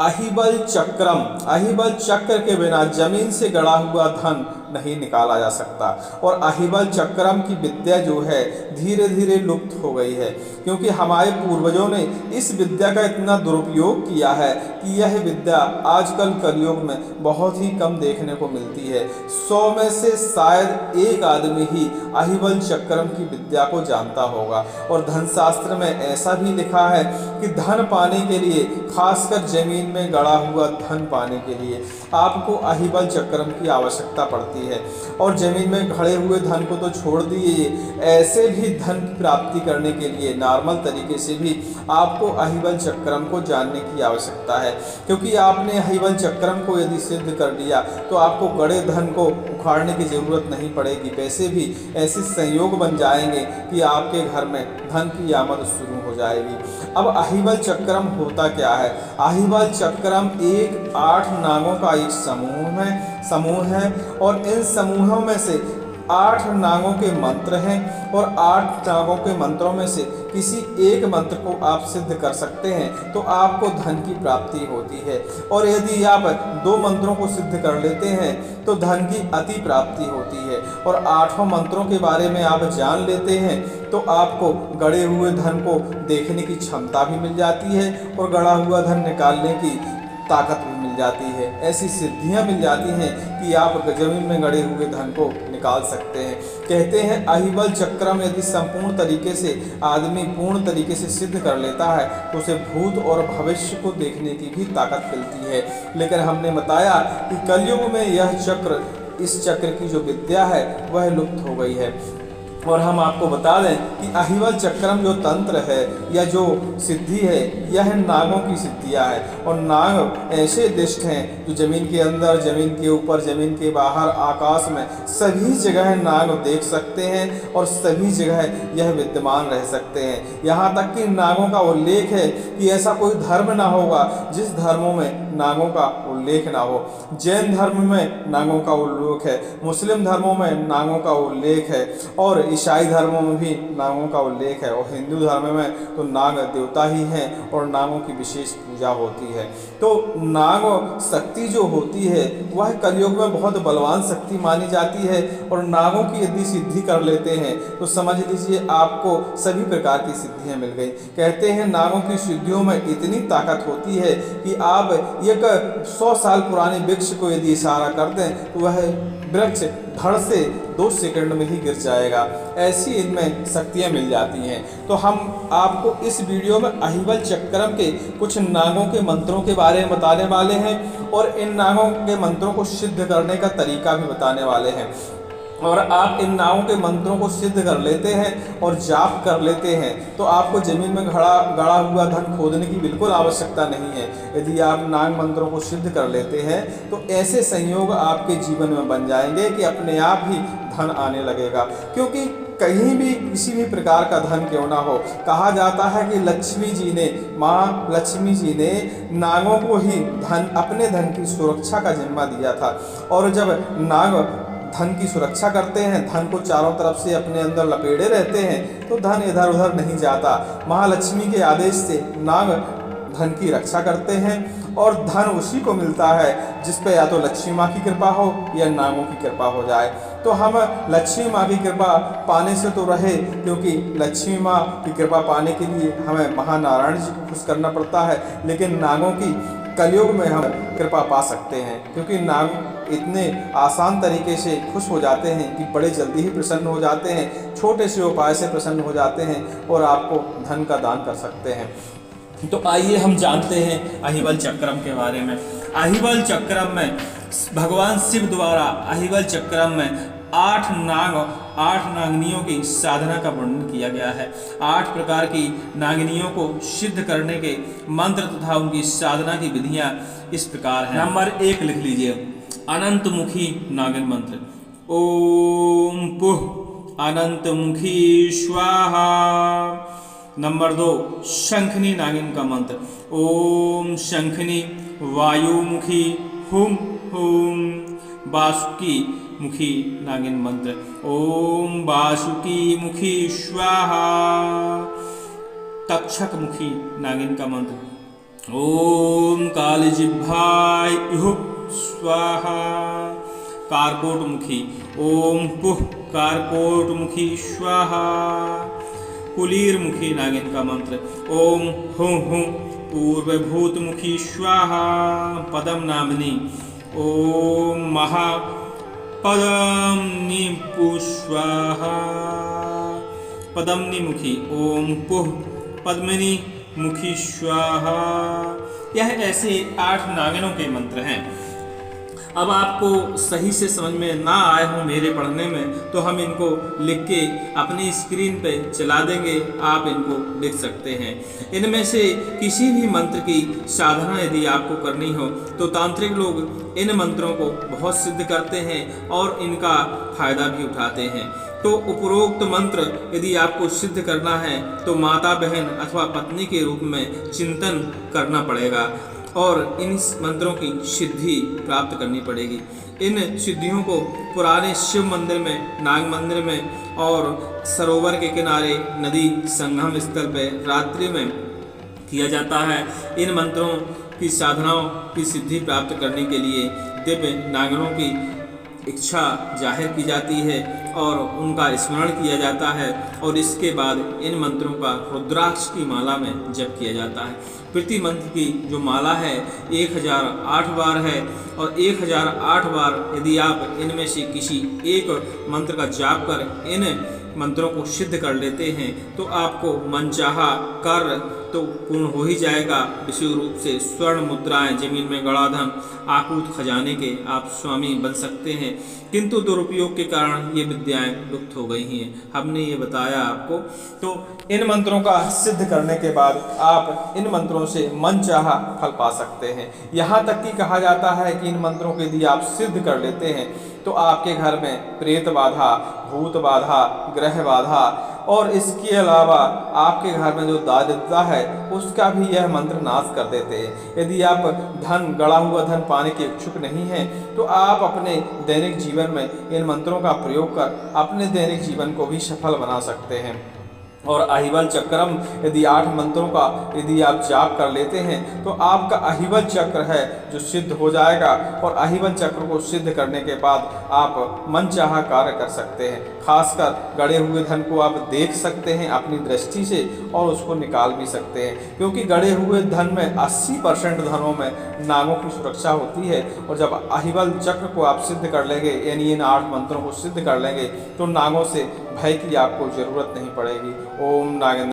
अहिबल चक्रम, अहिबल चक्र के बिना जमीन से गड़ा हुआ धन नहीं निकाला जा सकता। और अहिबल चक्रम की विद्या जो है धीरे धीरे लुप्त हो गई है, क्योंकि हमारे पूर्वजों ने इस विद्या का इतना दुरुपयोग किया है कि यह विद्या आजकल कलयुग में बहुत ही कम देखने को मिलती है। 100 में से शायद एक आदमी ही अहिबल चक्रम की विद्या को जानता होगा। और धनशास्त्र में ऐसा भी लिखा है कि धन पाने के लिए, खासकर जमीन में गड़ा हुआ धन पाने के लिए आपको अहिबल चक्रम की आवश्यकता पड़ती है। और जमीन में गड़े हुए धन को तो छोड़ दिए, ऐसे भी धन की प्राप्ति करने के लिए नॉर्मल तरीके से भी आपको अहिबल चक्रम को जानने की आवश्यकता है, क्योंकि आपने अहिबल चक्रम को यदि सिद्ध कर लिया तो आपको गड़े धन को उखाड़ने की जरूरत नहीं पड़ेगी। वैसे भी ऐसे संयोग बन जाएंगे कि आपके घर में धन की आमद शुरू हो जाएगी। अब अहिबल चक्रम होता क्या है? अहिबल चक्रम 8 नागों का एक समूह है और इन समूहों में से 8 नागों के मंत्र हैं और 8 नागों के मंत्रों में से किसी एक मंत्र को आप सिद्ध कर सकते हैं तो आपको धन की प्राप्ति होती है। और यदि आप 2 मंत्रों को सिद्ध कर लेते हैं तो धन की अति प्राप्ति होती है। और 8 मंत्रों के बारे में आप जान लेते हैं तो आपको गड़े हुए धन को देखने की क्षमता भी मिल जाती है और गड़ा हुआ धन निकालने की ताकत भी मिल जाती है। ऐसी सिद्धियां मिल जाती हैं कि आप जमीन में गड़े हुए धन को निकाल सकते हैं। कहते हैं अहिबल चक्रम यदि संपूर्ण तरीके से आदमी पूर्ण तरीके से सिद्ध कर लेता है तो उसे भूत और भविष्य को देखने की भी ताकत मिलती है। लेकिन हमने बताया कि कलयुग में यह चक्र, इस चक्र की जो विद्या है वह लुप्त हो गई है। और हम आपको बता दें कि अहिबल चक्रम जो तंत्र है या जो सिद्धि है यह नागों की सिद्धियां है। और नाग ऐसे दिष्ट हैं जो जमीन के अंदर, जमीन के ऊपर, जमीन के बाहर, आकाश में सभी जगह नाग देख सकते हैं और सभी जगह यह विद्यमान रह सकते हैं। यहाँ तक कि नागों का उल्लेख है कि ऐसा कोई धर्म ना होगा जिस धर्मों में नागों का उल्लेख ना हो। जैन धर्म में नागों का उल्लेख है, मुस्लिम धर्मों में नागों का उल्लेख है और ईसाई धर्मों में भी नागों का उल्लेख है। और हिंदू धर्म में तो नाग देवता ही हैं और नागों की विशेष पूजा होती है। तो नाग शक्ति जो होती है वह कलयुग में बहुत बलवान शक्ति मानी जाती है। और नागों की यदि सिद्धि कर लेते हैं तो समझ लीजिए आपको सभी प्रकार की सिद्धियां मिल गई। कहते हैं नागों की सिद्धियों में इतनी ताकत होती है कि आप एक 100 साल पुराने वृक्ष को यदि इशारा कर दें तो वह वृक्ष धड़ से 2 सेकंड में ही गिर जाएगा। ऐसी इनमें शक्तियां मिल जाती हैं। तो हम आपको इस वीडियो में अहिबल चक्रम के कुछ नागों के मंत्रों के बारे में बताने वाले हैं और इन नागों के मंत्रों को सिद्ध करने का तरीका भी बताने वाले हैं। और आप इन नागों के मंत्रों को सिद्ध कर लेते हैं और जाप कर लेते हैं तो आपको जमीन में गड़ा हुआ धन खोदने की बिल्कुल आवश्यकता नहीं है। यदि आप नाग मंत्रों को सिद्ध कर लेते हैं तो ऐसे संयोग आपके जीवन में बन जाएंगे कि अपने आप ही धन आने लगेगा। क्योंकि कहीं भी किसी भी प्रकार का धन क्यों ना हो, कहा जाता है कि लक्ष्मी जी ने, माँ लक्ष्मी जी ने नागों को ही अपने धन की सुरक्षा का जिम्मा दिया था। और जब नाग धन की सुरक्षा करते हैं, धन को चारों तरफ से अपने अंदर लपेटे रहते हैं तो धन इधर उधर नहीं जाता। महालक्ष्मी के आदेश से नाग धन की रक्षा करते हैं और धन उसी को मिलता है जिस पे या तो लक्ष्मी माँ की कृपा हो या नागों की कृपा हो जाए। तो हम लक्ष्मी माँ की कृपा पाने से तो रहे, क्योंकि लक्ष्मी माँ की कृपा पाने के लिए हमें महानारायण जी को खुश करना पड़ता है। लेकिन नागों की कलयुग में हम कृपा पा सकते हैं, क्योंकि नाग इतने आसान तरीके से खुश हो जाते हैं कि बड़े जल्दी ही प्रसन्न हो जाते हैं, छोटे से उपाय से प्रसन्न हो जाते हैं और आपको धन का दान कर सकते हैं। तो आइए हम जानते हैं अहिबल चक्रम के बारे में। अहिबल चक्रम में भगवान शिव द्वारा अहिबल चक्रम में 8 नागिनियों की साधना का वर्णन किया गया है। 8 प्रकार की नागिनियों को सिद्ध करने के मंत्र तथा उनकी साधना की विधियां इस प्रकार हैं। नंबर 1 लिख लीजिए, अनंतमुखी नागिन मंत्र। ओम पुह अनंतमुखी स्वाहा। नंबर 2 शंखनी नागिन का मंत्र। ओम शंखनी वायुमुखी हुम हुम। बासुकी मुखी नागिन मंत्र। ओम बासुकी मुखी स्वाहा। तक्षक मुखी नागिन का मंत्र। ओम कालजिह्वाय युः स्वाहा। कारकोटमुखी ओम पुः कारकोटमुखी स्वाहा। कुलीरमुखी नागिन का मंत्र ओम हुं हुं पूर्वभूतमुखी स्वाहा। पदम नामिनी ओम महा पदमनि स्वाहा। पदमनि मुखी ओम पुः पद्मिनी मुखी स्वाहा। यह ऐसे 8 नागिनों के मंत्र हैं। अब आपको सही से समझ में ना आए हो मेरे पढ़ने में तो हम इनको लिख के अपनी स्क्रीन पे चला देंगे, आप इनको लिख सकते हैं। इनमें से किसी भी मंत्र की साधना यदि आपको करनी हो तो तांत्रिक लोग इन मंत्रों को बहुत सिद्ध करते हैं और इनका फायदा भी उठाते हैं। तो उपरोक्त मंत्र यदि आपको सिद्ध करना है तो माता बहन अथवा पत्नी के रूप में चिंतन करना पड़ेगा और इन मंत्रों की सिद्धि प्राप्त करनी पड़ेगी। इन सिद्धियों को पुराने शिव मंदिर में, नाग मंदिर में और सरोवर के किनारे, नदी संगम स्थल पर रात्रि में किया जाता है। इन मंत्रों की साधनाओं की सिद्धि प्राप्त करने के लिए दिव्य नागरों की इच्छा जाहिर की जाती है और उनका स्मरण किया जाता है और इसके बाद इन मंत्रों का रुद्राक्ष की माला में जप किया जाता है। प्रति मंत्र की जो माला है 1008 बार है और 1008 बार यदि आप इनमें से किसी एक मंत्र का जाप कर इन मंत्रों को सिद्ध कर लेते हैं तो आपको मनचाहा कार्य तो पूर्ण हो ही जाएगा। विशेष रूप से स्वर्ण मुद्राएं, जमीन में गड़ा धन, आकूत खजाने के आप स्वामी बन सकते हैं। किंतु दुरुपयोग के कारण ये विद्याएं लुप्त हो गई हैं। हमने ये बताया आपको। तो इन मंत्रों का सिद्ध करने के बाद आप इन मंत्रों से मनचाहा फल पा सकते हैं। यहाँ तक कि कहा जाता है कि इन मंत्रों को यदि आप सिद्ध कर लेते हैं तो आपके घर में प्रेत बाधा, भूत बाधा, ग्रह बाधा और इसके अलावा आपके घर में जो दारिद्रता है उसका भी यह मंत्र नाश कर देते हैं। यदि आप धन, गड़ा हुआ धन पाने के इच्छुक नहीं हैं तो आप अपने दैनिक जीवन में इन मंत्रों का प्रयोग कर अपने दैनिक जीवन को भी सफल बना सकते हैं। और अहिबल चक्रम यदि 8 मंत्रों का यदि आप जाप कर लेते हैं तो आपका अहिबल चक्र है जो सिद्ध हो जाएगा और अहिबल चक्र को सिद्ध करने के बाद आप मनचाहा कार्य कर सकते हैं। खासकर गड़े हुए धन को आप देख सकते हैं अपनी दृष्टि से और उसको निकाल भी सकते हैं, क्योंकि गड़े हुए धन में 80% धनों में नागों की सुरक्षा होती है। और जब अहिबल चक्र को आप सिद्ध कर लेंगे यानी इन 8 मंत्रों को सिद्ध कर लेंगे तो नागों से भय की आपको जरूरत नहीं पड़ेगी। ओम नागेंद्र